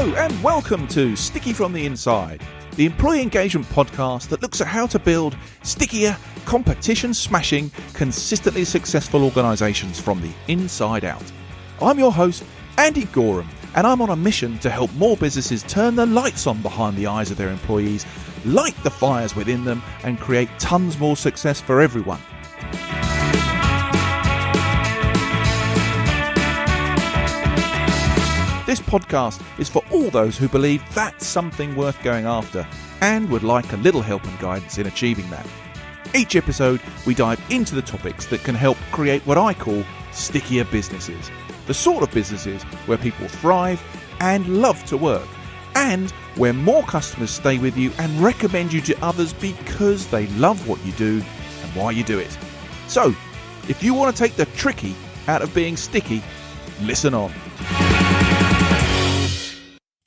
Hello and welcome to Sticky from the Inside, the employee engagement podcast that looks at how to build stickier, competition-smashing, consistently successful organisations from the inside out. I'm your host, Andy Gorham, and I'm on a mission to help more businesses turn the lights on behind the eyes of their employees, light the fires within them, and create tons more success for everyone. This podcast is for all those who believe that's something worth going after and would like a little help and guidance in achieving that. Each episode, we dive into the topics that can help create what I call stickier businesses. The sort of businesses where people thrive and love to work, and where more customers stay with you and recommend you to others because they love what you do and why you do it. So, if you want to take the tricky out of being sticky, listen on.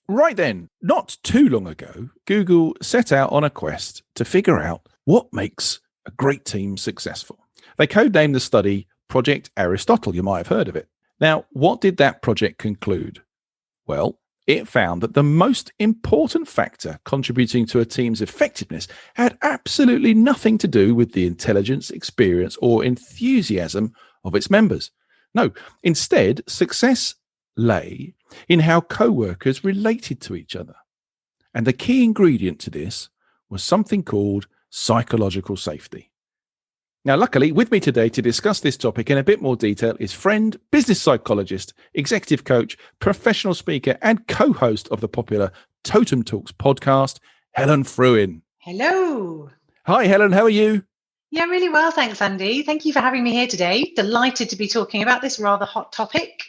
Right then, not too long ago, Google set out on a quest to figure out what makes a great team successful. They codenamed the study Project Aristotle. You might have heard of it. Now, what did that project conclude? Well, it found that the most important factor contributing to a team's effectiveness had absolutely nothing to do with the intelligence, experience, or enthusiasm of its members. No, instead, success lay in how co-workers related to each other. And the key ingredient to this was something called psychological safety. Now, luckily, with me today to discuss this topic in a bit more detail is friend, business psychologist, executive coach, professional speaker, and co-host of the popular Totem Talks podcast, Helen Frewin. Hello. Hi, Helen. How are you? Yeah, really well. Thanks, Andy. Thank you for having me here today. Delighted to be talking about this rather hot topic.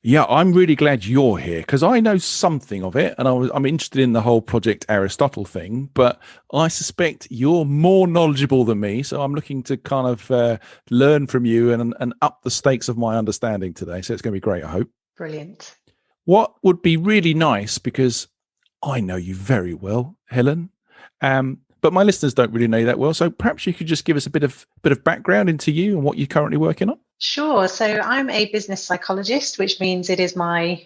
Yeah, I'm really glad you're here because I know something of it and I'm interested in the whole Project Aristotle thing, but I suspect you're more knowledgeable than me. So I'm looking to kind of learn from you and up the stakes of my understanding today. So it's going to be great, I hope. Brilliant. What would be really nice, because I know you very well, Helen, but my listeners don't really know you that well. So perhaps you could just give us a bit of background into you and what you're currently working on. Sure. So I'm a business psychologist, which means it is my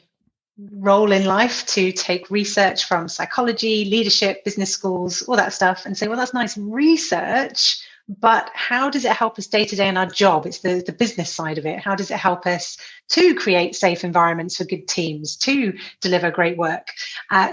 role in life to take research from psychology, leadership, business schools, all that stuff, and say, well, that's nice research, but how does it help us day to day in our job? It's the business side of it. How does it help us to create safe environments for good teams, to deliver great work?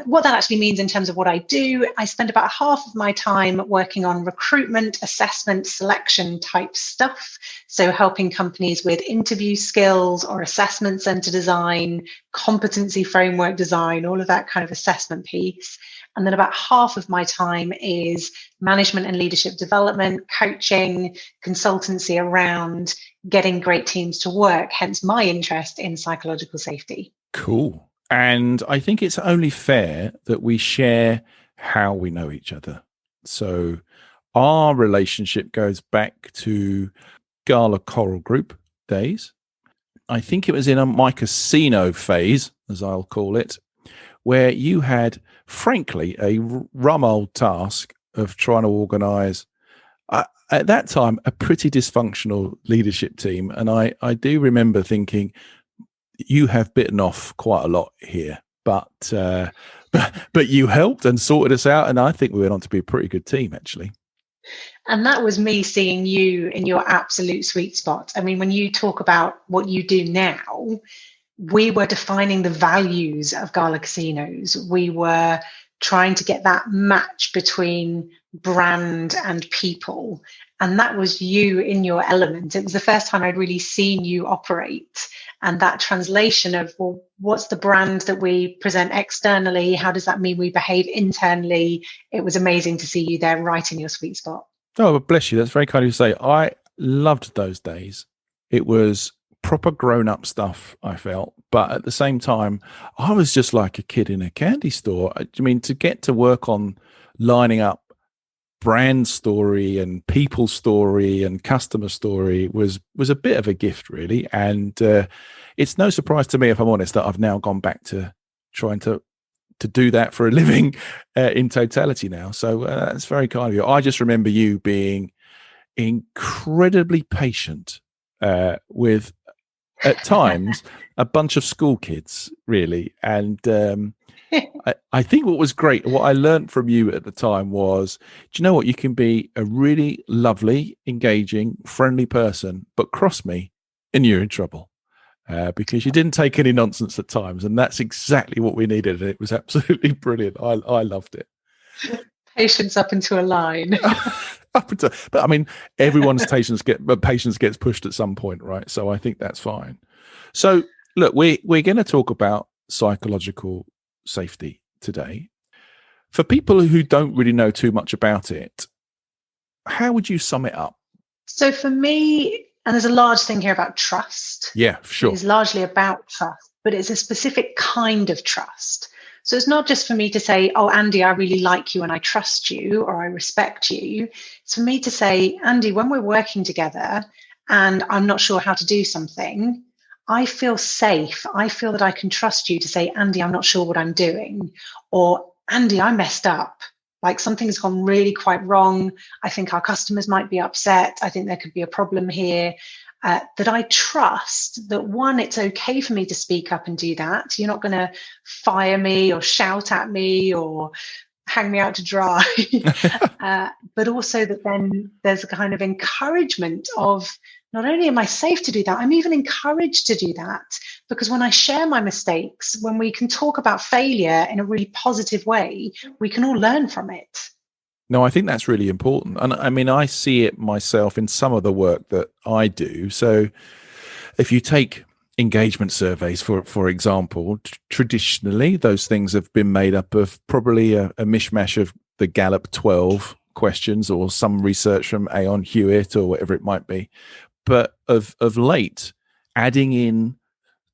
What that actually means in terms of what I do, I spend about half of my time working on recruitment, assessment, selection type stuff. So helping companies with interview skills or assessment center design, competency framework design, all of that kind of assessment piece. And then about half of my time is management and leadership development, coaching, consultancy around getting great teams to work, hence my interest in psychological safety. Cool. And I think it's only fair that we share how we know each other. So our relationship goes back to Gala Coral Group days. I think it was in my casino phase, as I'll call it, where you had, frankly, a rum old task of trying to organise, at that time, a pretty dysfunctional leadership team. And I do remember thinking, you have bitten off quite a lot here, but you helped and sorted us out. And I think we went on to be a pretty good team, actually. And that was me seeing you in your absolute sweet spot. I mean, when you talk about what you do now, we were defining the values of Gala Casinos. We were trying to get that match between brand and people. And that was you in your element. It was the first time I'd really seen you operate. And that translation of, well, what's the brand that we present externally? How does that mean we behave internally? It was amazing to see you there right in your sweet spot. Oh, bless you. That's very kind of you to say. I loved those days. It was proper grown-up stuff, I felt. But at the same time, I was just like a kid in a candy store. I mean, to get to work on lining up brand story and people story and customer story was a bit of a gift, really. And it's no surprise to me, if I'm honest, that I've now gone back to trying to do that for a living in totality now. So that's very kind of you. I just remember you being incredibly patient with, at times, a bunch of school kids, really. And I think what was great, what I learned from you at the time was, do you know what? You can be a really lovely, engaging, friendly person, but cross me and you're in trouble. Because you didn't take any nonsense at times. And that's exactly what we needed. It was absolutely brilliant. I loved it. Patience up into a line. But I mean, everyone's patience gets pushed at some point, right? So I think that's fine. So look, we're going to talk about psychological safety today. For people who don't really know too much about it, how would you sum it up? So for me, and there's a large thing here about trust. Yeah, sure. It's largely about trust, but it's a specific kind of trust. So it's not just for me to say, oh, Andy, I really like you and I trust you or I respect you. It's for me to say, Andy, when we're working together and I'm not sure how to do something, I feel safe. I feel that I can trust you to say, Andy, I'm not sure what I'm doing. Or, Andy, I messed up. Like something's gone really quite wrong. I think our customers might be upset. I think there could be a problem here. That I trust that, one, it's okay for me to speak up and do that. You're not going to fire me or shout at me or hang me out to dry. But also that then there's a kind of encouragement of, not only am I safe to do that, I'm even encouraged to do that. Because when I share my mistakes, when we can talk about failure in a really positive way, we can all learn from it. No, I think that's really important. And I mean, I see it myself in some of the work that I do. So if you take engagement surveys, for example, traditionally, those things have been made up of probably a mishmash of the Gallup 12 questions or some research from Aon Hewitt or whatever it might be. But of late, adding in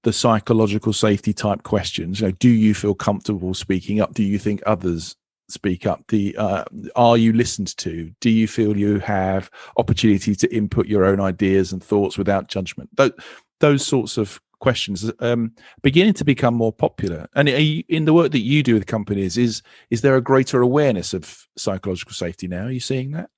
the psychological safety type questions, do you feel comfortable speaking up? Do you think others speak up? Are you listened to? Do you feel you have opportunity to input your own ideas and thoughts without judgment? Those sorts of questions beginning to become more popular. And in the work that you do with companies, is there a greater awareness of psychological safety now? Are you seeing that?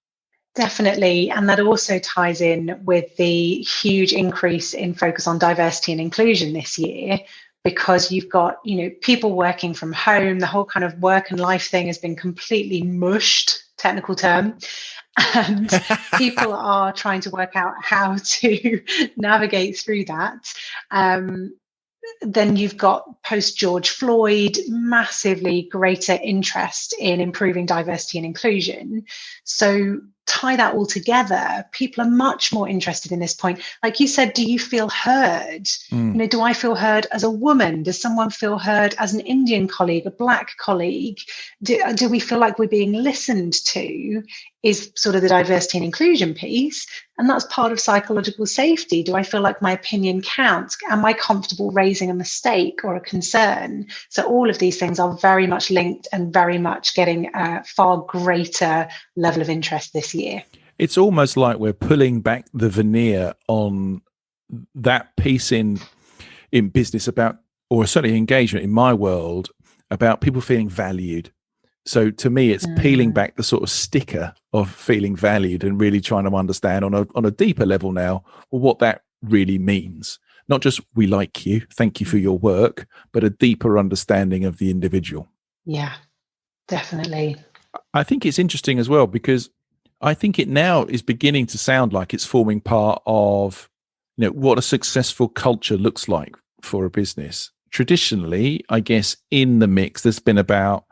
Definitely. And that also ties in with the huge increase in focus on diversity and inclusion this year, because you've got, people working from home. The whole kind of work and life thing has been completely mushed, technical term. And people are trying to work out how to navigate through that. Then you've got post George Floyd, massively greater interest in improving diversity and inclusion. So tie that all together, people are much more interested in this point. Like you said, do you feel heard? Do I feel heard as a woman? Does someone feel heard as an Indian colleague, a Black colleague? Do we feel like we're being listened to? Is sort of the diversity and inclusion piece. And that's part of psychological safety. Do I feel like my opinion counts? Am I comfortable raising a mistake or a concern? So all of these things are very much linked and very much getting a far greater level of interest this year. It's almost like we're pulling back the veneer on that piece in business about, or certainly engagement in my world, about people feeling valued. So to me, it's peeling back the sort of sticker of feeling valued and really trying to understand on a deeper level now, what that really means. Not just we like you, thank you for your work, but a deeper understanding of the individual. Yeah, definitely. I think it's interesting as well, because I think it now is beginning to sound like it's forming part of, what a successful culture looks like for a business. Traditionally, I guess in the mix, there's been about,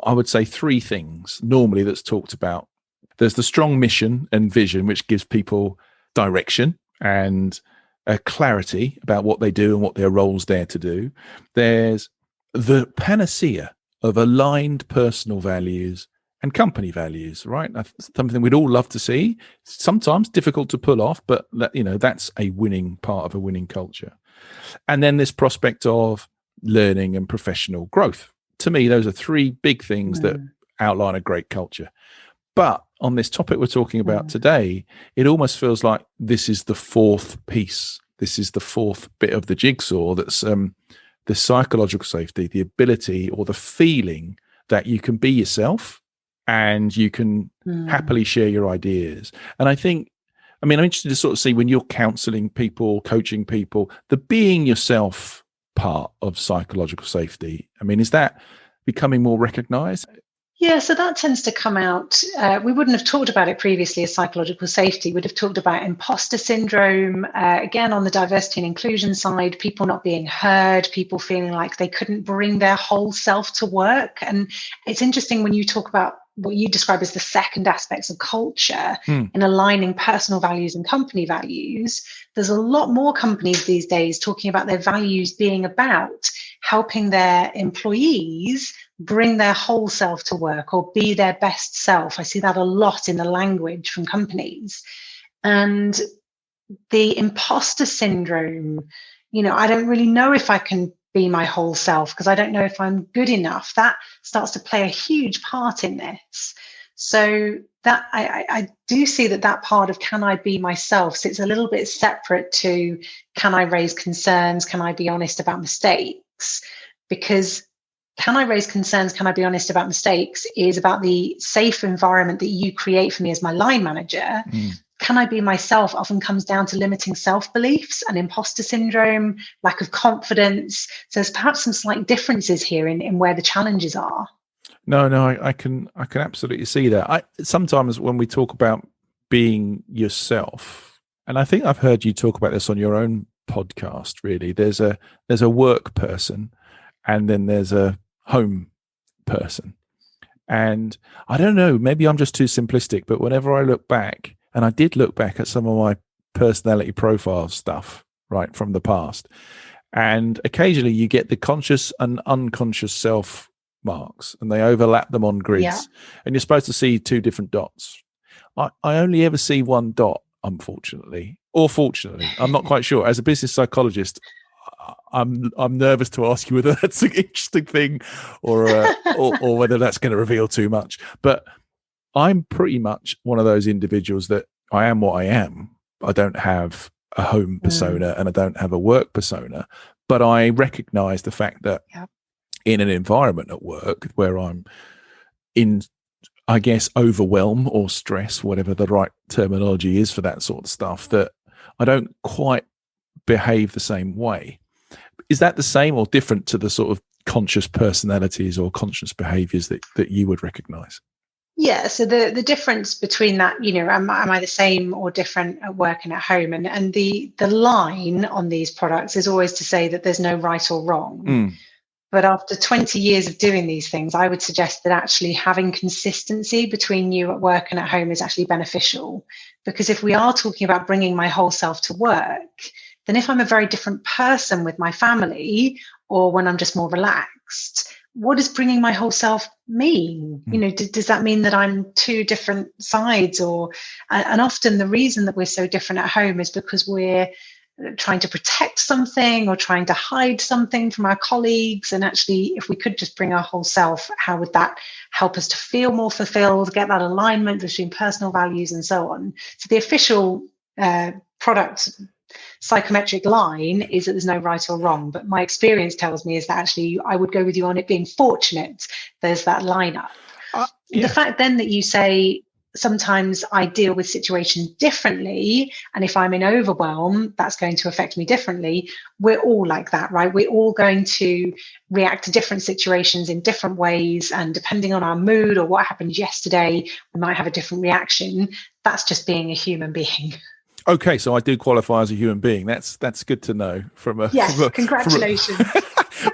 I would say, three things normally that's talked about. There's the strong mission and vision, which gives people direction and a clarity about what they do and what their role's there to do. There's the panacea of aligned personal values and company values, right? That's something we'd all love to see. Sometimes difficult to pull off, but that's a winning part of a winning culture. And then this prospect of learning and professional growth. To me, those are three big things that outline a great culture. But on this topic we're talking about today, it almost feels like this is the fourth piece. This is the fourth bit of the jigsaw. That's the psychological safety, the ability or the feeling that you can be yourself and you can happily share your ideas. And I'm interested to sort of see, when you're counseling people, coaching people, the being yourself part of psychological safety? I mean, is that becoming more recognized? Yeah, so that tends to come out. We wouldn't have talked about it previously as psychological safety. We'd have talked about imposter syndrome. Again, on the diversity and inclusion side, people not being heard, people feeling like they couldn't bring their whole self to work. And it's interesting when you talk about what you describe as the second aspects of culture in aligning personal values and company values. There's a lot more companies these days talking about their values being about helping their employees bring their whole self to work or be their best self. I see that a lot in the language from companies. And the imposter syndrome, I don't really know if I can be my whole self because I don't know if I'm good enough. That starts to play a huge part in this. So that I do see that part of can I be myself sits a little bit separate to can I raise concerns? Can I be honest about mistakes? Because can I raise concerns? Can I be honest about mistakes is about the safe environment that you create for me as my line manager. Can I be myself often comes down to limiting self-beliefs and imposter syndrome, lack of confidence. So there's perhaps some slight differences here in where the challenges are. No, I can absolutely see that. Sometimes when we talk about being yourself, and I think I've heard you talk about this on your own podcast, really, there's a work person and then there's a home person. And I don't know, maybe I'm just too simplistic, but whenever I look back, and I did look back at some of my personality profile stuff, right, from the past, and occasionally you get the conscious and unconscious self marks and they overlap them on grids, and you're supposed to see two different dots. I only ever see one dot, unfortunately, or fortunately, I'm not quite sure. As a business psychologist, I'm nervous to ask you whether that's an interesting thing or whether that's going to reveal too much. But I'm pretty much one of those individuals that I am what I am. I don't have a home persona and I don't have a work persona, but I recognize the fact that in an environment at work where I'm in, I guess, overwhelm or stress, whatever the right terminology is for that sort of stuff, that I don't quite behave the same way. Is that the same or different to the sort of conscious personalities or conscious behaviors that you would recognize? Yeah, so the difference between that, am I the same or different at work and at home? And the line on these products is always to say that there's no right or wrong. But after 20 years of doing these things, I would suggest that actually having consistency between you at work and at home is actually beneficial. Because if we are talking about bringing my whole self to work, then if I'm a very different person with my family or when I'm just more relaxed, what does bringing my whole self mean? Does that mean that I'm two different sides? And often the reason that we're so different at home is because we're trying to protect something or trying to hide something from our colleagues. And actually, if we could just bring our whole self, how would that help us to feel more fulfilled, get that alignment between personal values and so on? So the official product psychometric line is that there's no right or wrong, but my experience tells me is that actually I would go with you on it being fortunate there's that lineup. The fact then that you say sometimes I deal with situations differently, and if I'm in overwhelm that's going to affect me differently, we're all like that, right? We're all going to react to different situations in different ways, and depending on our mood or what happened yesterday, we might have a different reaction. That's just being a human being. Okay, so I do qualify as a human being. That's good to know. Congratulations.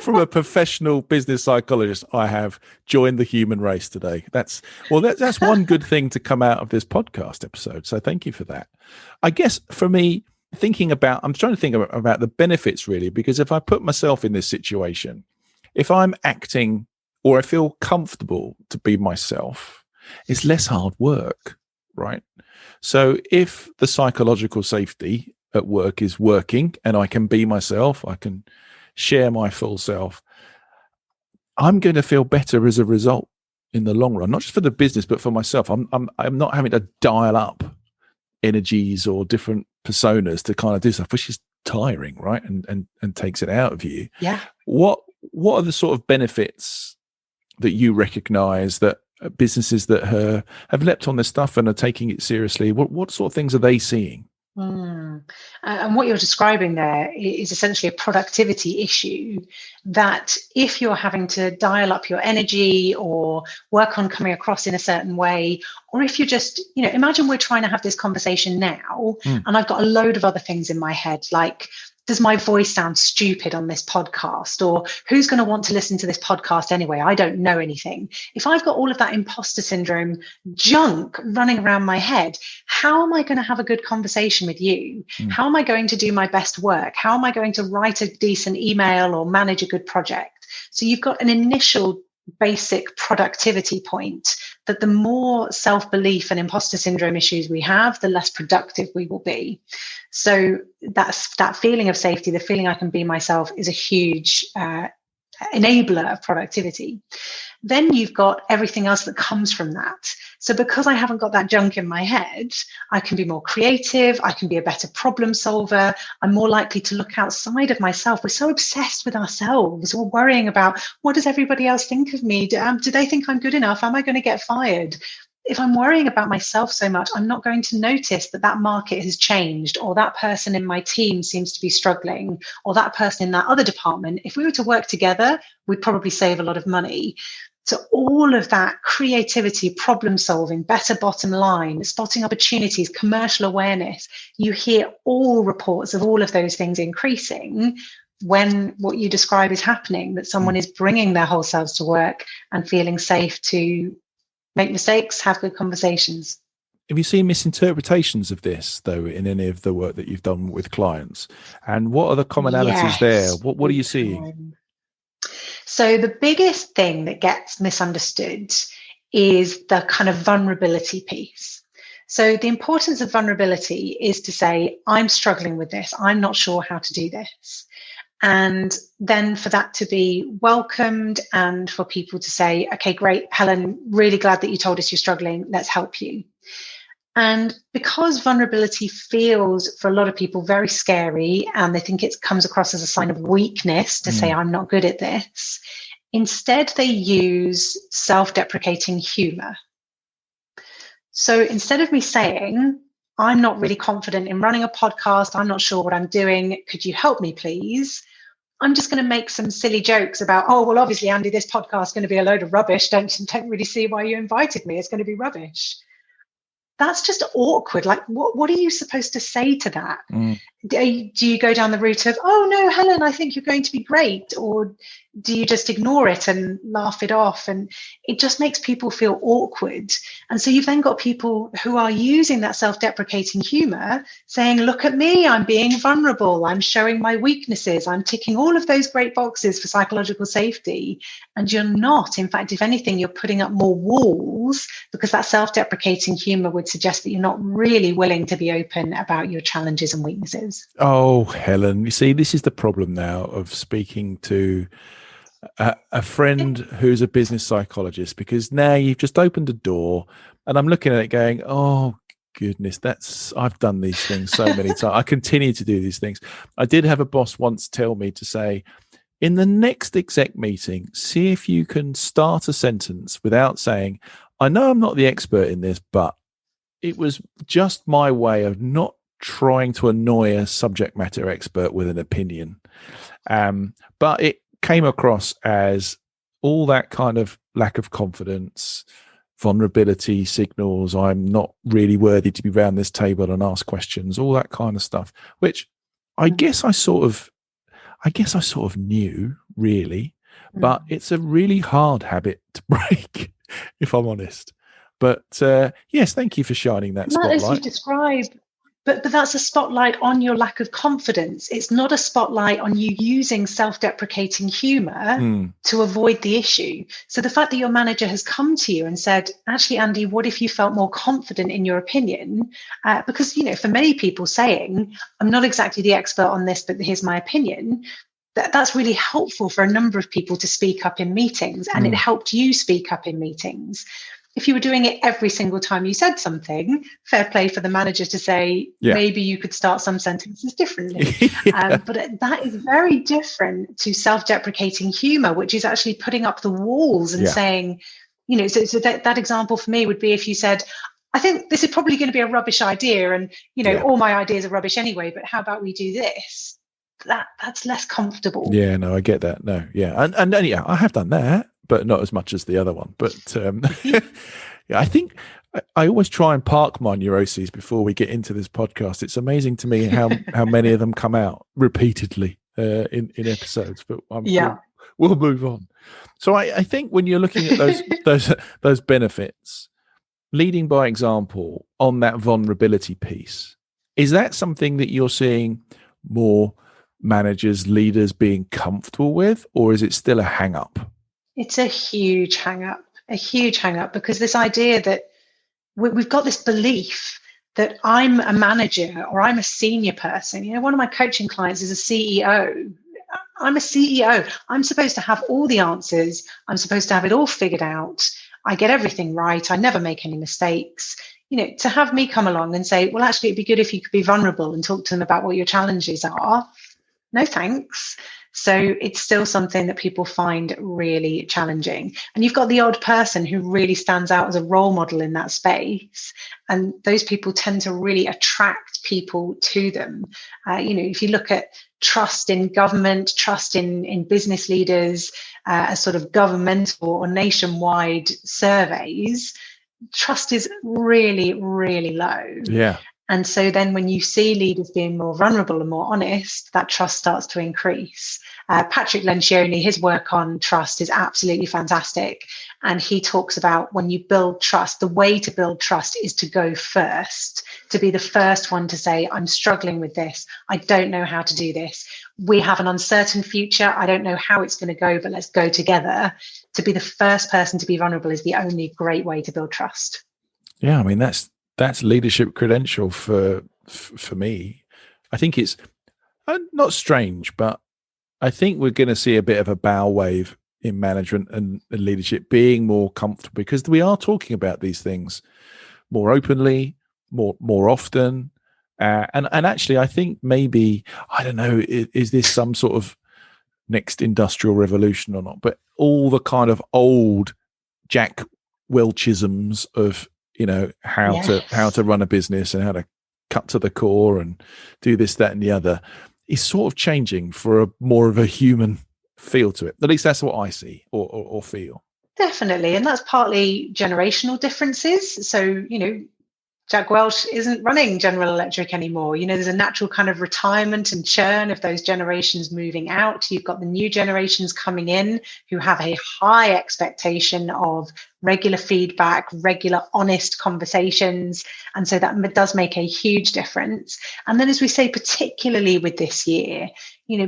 From a professional business psychologist, I have joined the human race today. That's one good thing to come out of this podcast episode. So thank you for that. I guess for me, I'm trying to think about the benefits really, because if I put myself in this situation, if I'm acting or I feel comfortable to be myself, it's less hard work, right? So if the psychological safety at work is working and I can be myself, I can share my full self, I'm going to feel better as a result in the long run, not just for the business, but for myself. I'm not having to dial up energies or different personas to kind of do stuff, which is tiring, right? And takes it out of you. Yeah. What are the sort of benefits that you recognize that businesses that have leapt on this stuff and are taking it seriously, what sort of things are they seeing? And what you're describing there is essentially a productivity issue, that if you're having to dial up your energy or work on coming across in a certain way, or if you're just, imagine we're trying to have this conversation now, and I've got a load of other things in my head, like, does my voice sound stupid on this podcast? Or who's going to want to listen to this podcast anyway? I don't know anything. If I've got all of that imposter syndrome junk running around my head, how am I going to have a good conversation with you? How am I going to do my best work? How am I going to write a decent email or manage a good project? So you've got an initial basic productivity point, that the more self-belief and imposter syndrome issues we have, the less productive we will be. So that feeling of safety, the feeling I can be myself, is a huge enabler of productivity. Then you've got everything else that comes from that. So because I haven't got that junk in my head, I can be more creative. I can be a better problem solver. I'm more likely to look outside of myself. We're so obsessed with ourselves. We're worrying about, what does everybody else think of me? Do they think I'm good enough? Am I going to get fired? If I'm worrying about myself so much, I'm not going to notice that market has changed, or that person in my team seems to be struggling, or that person in that other department. If we were to work together, we'd probably save a lot of money. So all of that creativity, problem solving, better bottom line, spotting opportunities, commercial awareness, you hear all reports of all of those things increasing when what you describe is happening, that someone is bringing their whole selves to work and feeling safe to make mistakes, have good conversations. Have you seen misinterpretations of this, though, in any of the work that you've done with clients? And what are the commonalities there? What are you seeing? So the biggest thing that gets misunderstood is the kind of vulnerability piece. So the importance of vulnerability is to say, I'm struggling with this. I'm not sure how to do this. And then for that to be welcomed, and for people to say, okay, great, Helen, really glad that you told us you're struggling. Let's help you. And because vulnerability feels for a lot of people very scary, and they think it comes across as a sign of weakness to say, I'm not good at this, instead they use self-deprecating humor. So instead of me saying, I'm not really confident in running a podcast, I'm not sure what I'm doing, could you help me, please? I'm just going to make some silly jokes about, oh, well, obviously, Andy, this podcast is going to be a load of rubbish. Don't really see why you invited me. It's going to be rubbish. That's just awkward. Like, what are you supposed to say to that? Do you go down the route of, oh, no, Helen, I think you're going to be great? Or do you just ignore it and laugh it off? And it just makes people feel awkward. And so you've then got people who are using that self-deprecating humor, saying, look at me, I'm being vulnerable. I'm showing my weaknesses. I'm ticking all of those great boxes for psychological safety. And you're not. In fact, if anything, you're putting up more walls, because that self-deprecating humor would suggest that you're not really willing to be open about your challenges and weaknesses. Oh, Helen, you see, this is the problem now of speaking to a friend who's a business psychologist, because now you've just opened a door and I'm looking at it going, oh, goodness, I've done these things so many times. I continue to do these things. I did have a boss once tell me to say, in the next exec meeting, see if you can start a sentence without saying, I know I'm not the expert in this, but it was just my way of not trying to annoy a subject matter expert with an opinion. But it came across as all that kind of lack of confidence, vulnerability signals, I'm not really worthy to be around this table and ask questions, all that kind of stuff, which I guess I sort of knew, really, but it's a really hard habit to break, if I'm honest. But yes, thank you for shining that spotlight. As you describe, but that's a spotlight on your lack of confidence. It's not a spotlight on you using self-deprecating humor to avoid the issue. So the fact that your manager has come to you and said, actually, Andy, what if you felt more confident in your opinion? Because, for many people saying, I'm not exactly the expert on this, but here's my opinion, that's really helpful for a number of people to speak up in meetings, and it helped you speak up in meetings. If you were doing it every single time you said something, fair play for the manager to say, maybe you could start some sentences differently. But that is very different to self-deprecating humor, which is actually putting up the walls and saying, so that example for me would be if you said, I think this is probably going to be a rubbish idea, and Yeah. all my ideas are rubbish anyway, but how about we do this? That's less comfortable. Yeah, no, I get that. No, yeah. And yeah, I have done that, but not as much as the other one. But yeah, I think I always try and park my neuroses before we get into this podcast. It's amazing to me how many of them come out repeatedly in episodes, but we'll move on. So I think when you're looking at those benefits, leading by example on that vulnerability piece, is that something that you're seeing more managers, leaders being comfortable with, or is it still a hang up? It's a huge hang up, because this idea that we've got this belief that I'm a manager or I'm a senior person. One of my coaching clients is a CEO. I'm a CEO. I'm supposed to have all the answers. I'm supposed to have it all figured out. I get everything right. I never make any mistakes. To have me come along and say, well, actually, it'd be good if you could be vulnerable and talk to them about what your challenges are. No, thanks. So it's still something that people find really challenging. And you've got the odd person who really stands out as a role model in that space. And those people tend to really attract people to them. If you look at trust in government, trust in business leaders, as sort of governmental or nationwide surveys, trust is really, really low. Yeah. And so then when you see leaders being more vulnerable and more honest, that trust starts to increase. Patrick Lencioni, his work on trust is absolutely fantastic. And he talks about when you build trust, the way to build trust is to go first, to be the first one to say, I'm struggling with this. I don't know how to do this. We have an uncertain future. I don't know how it's going to go, but let's go together. To be the first person to be vulnerable is the only great way to build trust. Yeah, I mean, that's leadership credential for me. I think it's not strange, but I think we're going to see a bit of a bow wave in management and leadership being more comfortable, because we are talking about these things more openly, more often. And actually, I think maybe, I don't know, is this some sort of next industrial revolution or not? But all the kind of old Jack Welchisms of how to run a business and how to cut to the core and do this, that, and the other is sort of changing for a more of a human feel to it. At least that's what I see or feel. Definitely. And that's partly generational differences. So, Jack Welch isn't running General Electric anymore. There's a natural kind of retirement and churn of those generations moving out. You've got the new generations coming in who have a high expectation of regular feedback, regular honest conversations. And so that does make a huge difference. And then, as we say, particularly with this year,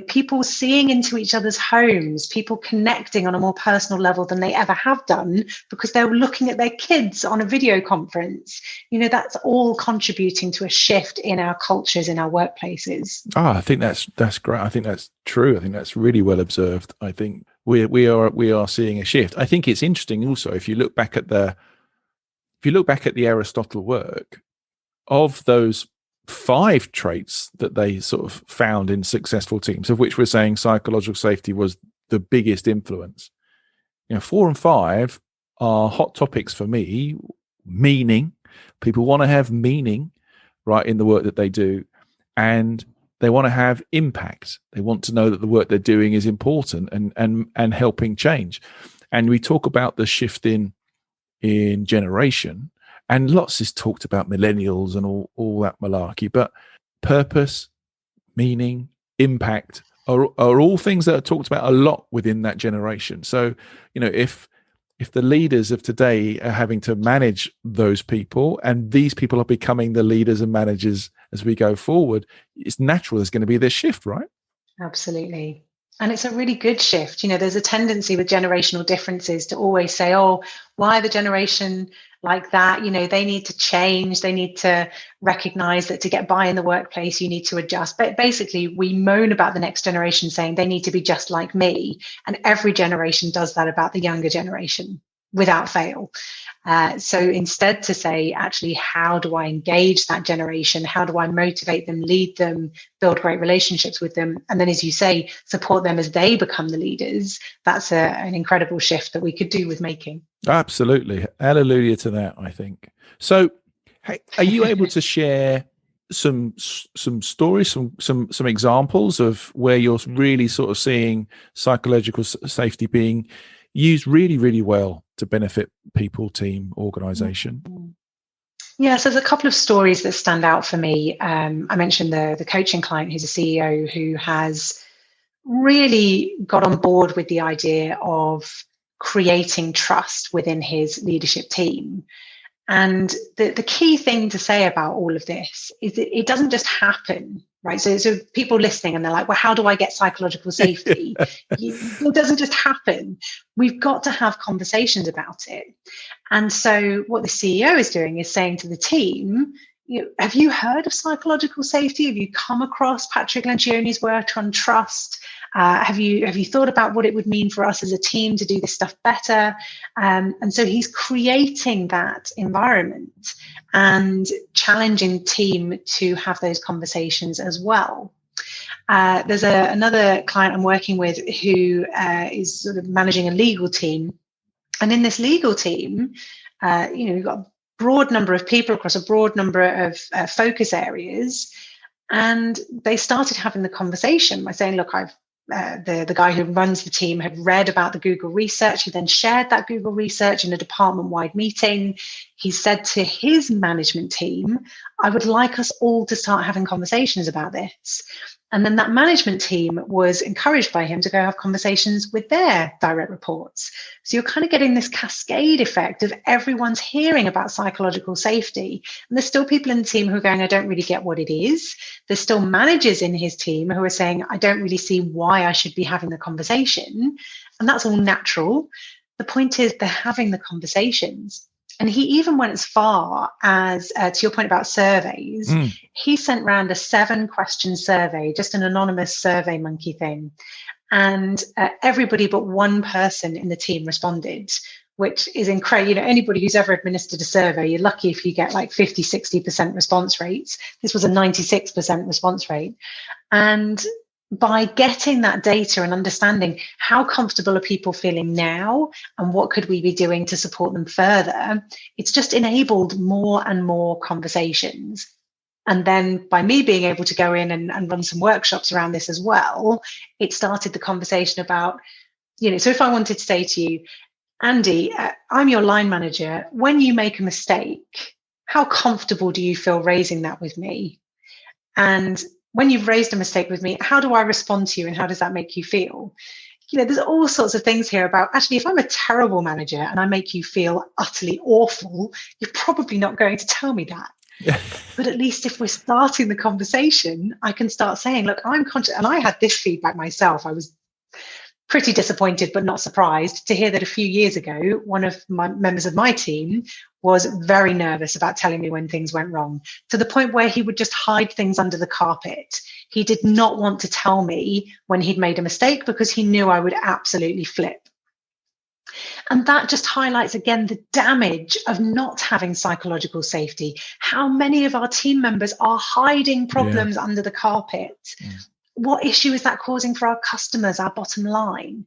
people seeing into each other's homes, people connecting on a more personal level than they ever have done because they're looking at their kids on a video conference. That's all contributing to a shift in our cultures, in our workplaces. I think that's great. I think that's true. I think that's really well observed. I think we are seeing a shift. I think it's interesting also if you look back at the Aristotle work, of those 5 traits that they sort of found in successful teams, of which we're saying psychological safety was the biggest influence. 4 and 5 are hot topics for me. Meaning, people want to have meaning, right, in the work that they do, and they want to have impact. They want to know that the work they're doing is important and helping change. And we talk about the shift in generation. And lots is talked about millennials and all that malarkey, but purpose, meaning, impact are all things that are talked about a lot within that generation. So, if the leaders of today are having to manage those people and these people are becoming the leaders and managers as we go forward, it's natural there's going to be this shift, right? Absolutely. And it's a really good shift. There's a tendency with generational differences to always say, oh, why the generation like that? They need to change. They need to recognize that to get by in the workplace, you need to adjust. But basically, we moan about the next generation saying they need to be just like me. And every generation does that about the younger generation without fail. So instead to say, actually, how do I engage that generation? How do I motivate them, lead them, build great relationships with them? And then, as you say, support them as they become the leaders. That's an incredible shift that we could do with making. Absolutely. Hallelujah to that, I think. So Hey, are you able to share some stories, some examples of where you're really sort of seeing psychological safety being used really, really well to benefit people, team, organization? Yeah, so there's a couple of stories that stand out for me. I mentioned the coaching client who's a CEO who has really got on board with the idea of creating trust within his leadership team. And the key thing to say about all of this is that it doesn't just happen, right? So people listening and they're like, well, how do I get psychological safety? It doesn't just happen. We've got to have conversations about it. And so what the CEO is doing is saying to the team, have you heard of psychological safety? Have you come across Patrick Lencioni's work on trust? Have you thought about what it would mean for us as a team to do this stuff better? And so he's creating that environment and challenging team to have those conversations as well. There's another client I'm working with who is sort of managing a legal team. And in this legal team, you've got a broad number of people across a broad number of focus areas. And they started having the conversation by saying, look, the guy who runs the team had read about the Google research. He then shared that Google research in a department-wide meeting. He said to his management team, I would like us all to start having conversations about this. And then that management team was encouraged by him to go have conversations with their direct reports. So you're kind of getting this cascade effect of everyone's hearing about psychological safety. And there's still people in the team who are going, I don't really get what it is. There's still managers in his team who are saying, I don't really see why I should be having the conversation. And that's all natural. The point is they're having the conversations. And he even went as far as, to your point about surveys, he sent round a 7-question survey, just an anonymous survey monkey thing. And everybody but one person in the team responded, which is incredible. Anybody who's ever administered a survey, you're lucky if you get like 50, 60% response rates. This was a 96% response rate. And by getting that data and understanding how comfortable are people feeling now and what could we be doing to support them further, it's just enabled more and more conversations. And then by me being able to go in and run some workshops around this as well, it started the conversation about, so if I wanted to say to you, Andy, I'm your line manager. When you make a mistake, how comfortable do you feel raising that with me? And when you've raised a mistake with me, how do I respond to you and how does that make you feel? There's all sorts of things here about, actually, if I'm a terrible manager and I make you feel utterly awful, you're probably not going to tell me that. Yeah. But at least if we're starting the conversation, I can start saying, look, I'm conscious. And I had this feedback myself. I was pretty disappointed, but not surprised to hear that a few years ago, one of my members of my team was very nervous about telling me when things went wrong, to the point where he would just hide things under the carpet. He did not want to tell me when he'd made a mistake because he knew I would absolutely flip. And that just highlights again the damage of not having psychological safety. How many of our team members are hiding problems under the carpet? What issue is that causing for our customers, our bottom line?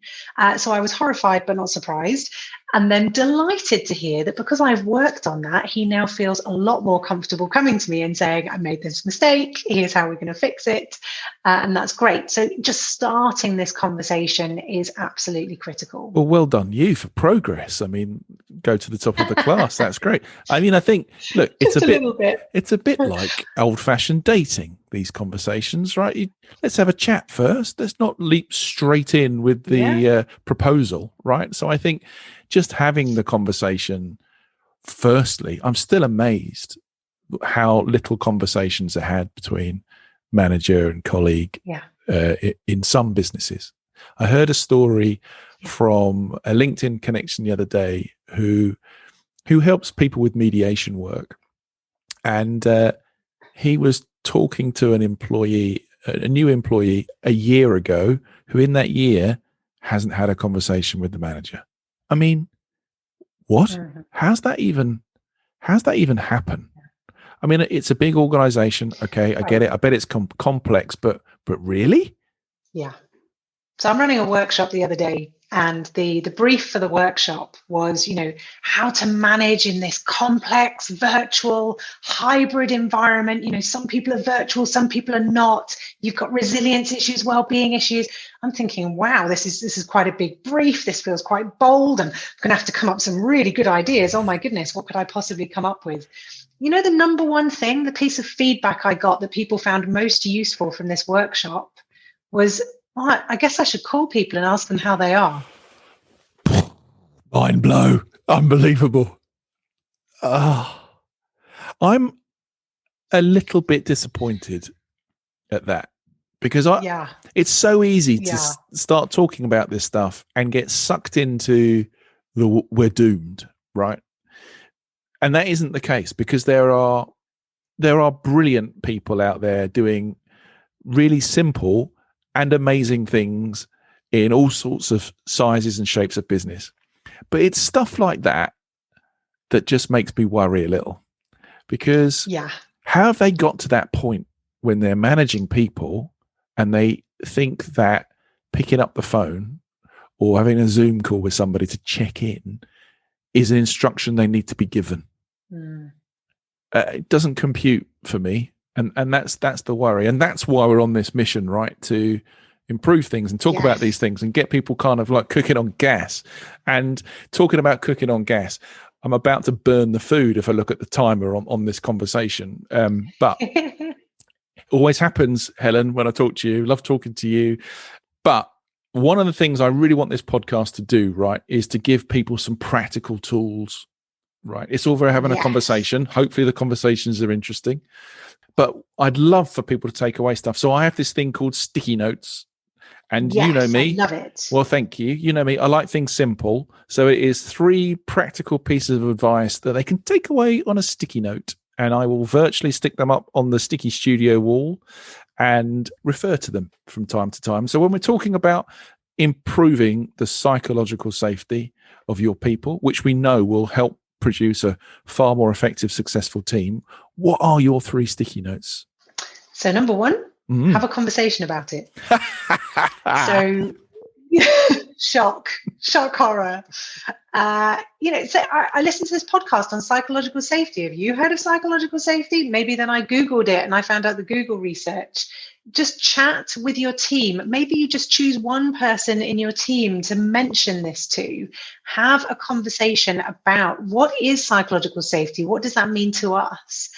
So I was horrified, but not surprised. And then delighted to hear that because I've worked on that, he now feels a lot more comfortable coming to me and saying, I made this mistake. Here's how we're going to fix it. And that's great. So just starting this conversation is absolutely critical. Well done you for progress. I mean, go to the top of the class. That's great. I mean, I think, look, it's a bit like old-fashioned dating, these conversations, right? Let's have a chat first. Let's not leap straight in with the proposal, right? So I think just having the conversation, firstly, I'm still amazed how little conversations are had between manager and colleague in some businesses. I heard a story from a LinkedIn connection the other day who helps people with mediation work. And he was talking to an employee, a new employee a year ago, who in that year hasn't had a conversation with the manager. I mean, what? Mm-hmm. How's that even happen? I mean, it's a big organization. Okay, I get it. I bet it's complex, but really? Yeah. So I'm running a workshop the other day And the brief for the workshop was, how to manage in this complex virtual hybrid environment. Some people are virtual, some people are not. You've got resilience issues, well-being issues. I'm thinking, wow, this is quite a big brief. This feels quite bold. I'm going to have to come up with some really good ideas. Oh my goodness, what could I possibly come up with? The number one thing, the piece of feedback I got that people found most useful from this workshop was, I guess I should call people and ask them how they are. Mind blow. Unbelievable. I'm a little bit disappointed at that because it's so easy to start talking about this stuff and get sucked into we're doomed, right? And that isn't the case, because there are brilliant people out there doing really simple and amazing things in all sorts of sizes and shapes of business. But it's stuff like that just makes me worry a little, because how have they got to that point when they're managing people and they think that picking up the phone or having a Zoom call with somebody to check in is an instruction they need to be given? It doesn't compute for me. And that's the worry. And that's why we're on this mission, right? To improve things and talk about these things and get people kind of like cooking on gas. And talking about cooking on gas, I'm about to burn the food if I look at the timer on this conversation. But always happens, Helen, when I talk to you. Love talking to you. But one of the things I really want this podcast to do, right, is to give people some practical tools, right? It's all very having a conversation. Hopefully the conversations are interesting. But I'd love for people to take away stuff. So I have this thing called sticky notes. And you know me. I love it. Well, thank you. You know me. I like things simple. So it is 3 practical pieces of advice that they can take away on a sticky note. And I will virtually stick them up on the Sticky Studio wall and refer to them from time to time. So when we're talking about improving the psychological safety of your people, which we know will help produce a far more effective, successful team, what are your 3 sticky notes? So number 1, have a conversation about it. So shock, horror. So I listened to this podcast on psychological safety. Have you heard of psychological safety? Maybe then I Googled it and I found out the Google research. Just chat with your team. Maybe you just choose one person in your team to mention this to. Have a conversation about what is psychological safety? What does that mean to us?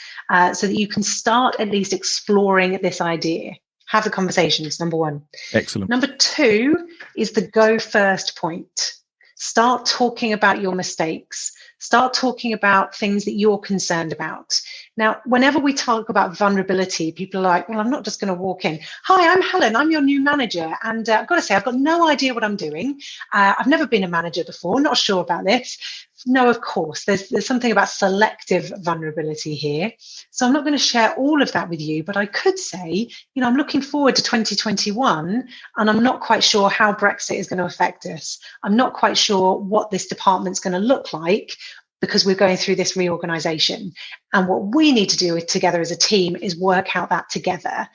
So that you can start at least exploring this idea. Have the conversations, number 1. Excellent. Number 2 is the go first point. Start talking about your mistakes. Start talking about things that you're concerned about. Now, whenever we talk about vulnerability, people are like, well, I'm not just going to walk in. Hi, I'm Helen. I'm your new manager. And I've got to say, I've got no idea what I'm doing. I've never been a manager before. Not sure about this. No, of course, there's something about selective vulnerability here. So I'm not going to share all of that with you, but I could say, I'm looking forward to 2021, and I'm not quite sure how Brexit is going to affect us. I'm not quite sure what this department's going to look like, because we're going through this reorganization. And what we need to do together as a team is work out that together.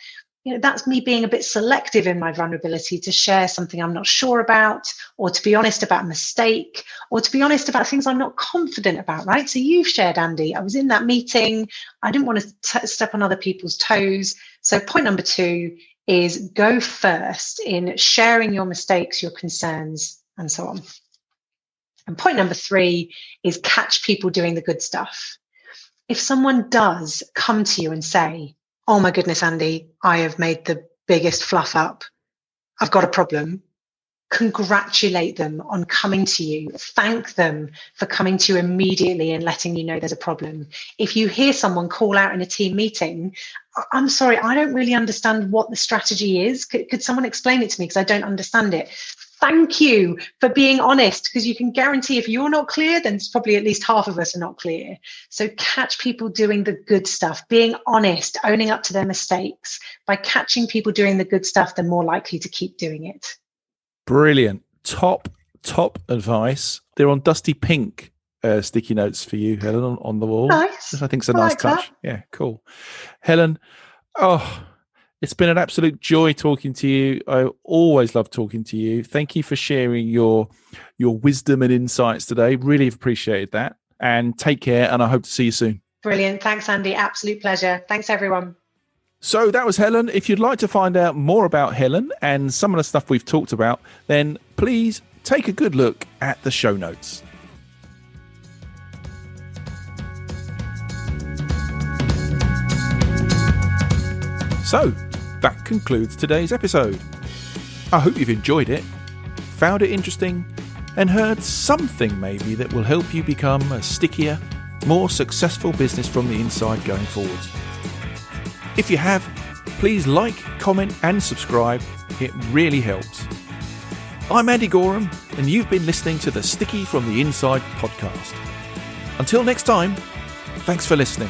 That's me being a bit selective in my vulnerability to share something I'm not sure about, or to be honest about a mistake, or to be honest about things I'm not confident about, right? So you've shared, Andy, I was in that meeting. I didn't want to step on other people's toes. So point number 2 is go first in sharing your mistakes, your concerns, and so on. And point number 3 is catch people doing the good stuff. If someone does come to you and say, oh my goodness, Andy, I have made the biggest fluff up. I've got a problem. Congratulate them on coming to you. Thank them for coming to you immediately and letting you know there's a problem. If you hear someone call out in a team meeting, I'm sorry, I don't really understand what the strategy is. Could someone explain it to me, because I don't understand it? Thank you for being honest, because you can guarantee if you're not clear, then it's probably at least half of us are not clear. So catch people doing the good stuff, being honest, owning up to their mistakes. By catching people doing the good stuff, they're more likely to keep doing it. Brilliant. Top advice. They're on dusty pink sticky notes for you, Helen, on the wall. Nice. I think it's a nice touch. That. Yeah, cool. Helen, It's been an absolute joy talking to you. I always love talking to you. Thank you for sharing your wisdom and insights today. Really appreciated that. And take care, and I hope to see you soon. Brilliant. Thanks, Andy. Absolute pleasure. Thanks, everyone. So that was Helen. If you'd like to find out more about Helen and some of the stuff we've talked about, then please take a good look at the show notes. So that concludes today's episode. I hope you've enjoyed it, found it interesting, and heard something maybe that will help you become a stickier, more successful business from the inside going forwards. If you have, please like, comment and subscribe. It really helps. I'm Andy Gorham, and you've been listening to the Sticky from the Inside podcast. Until next time, thanks for listening.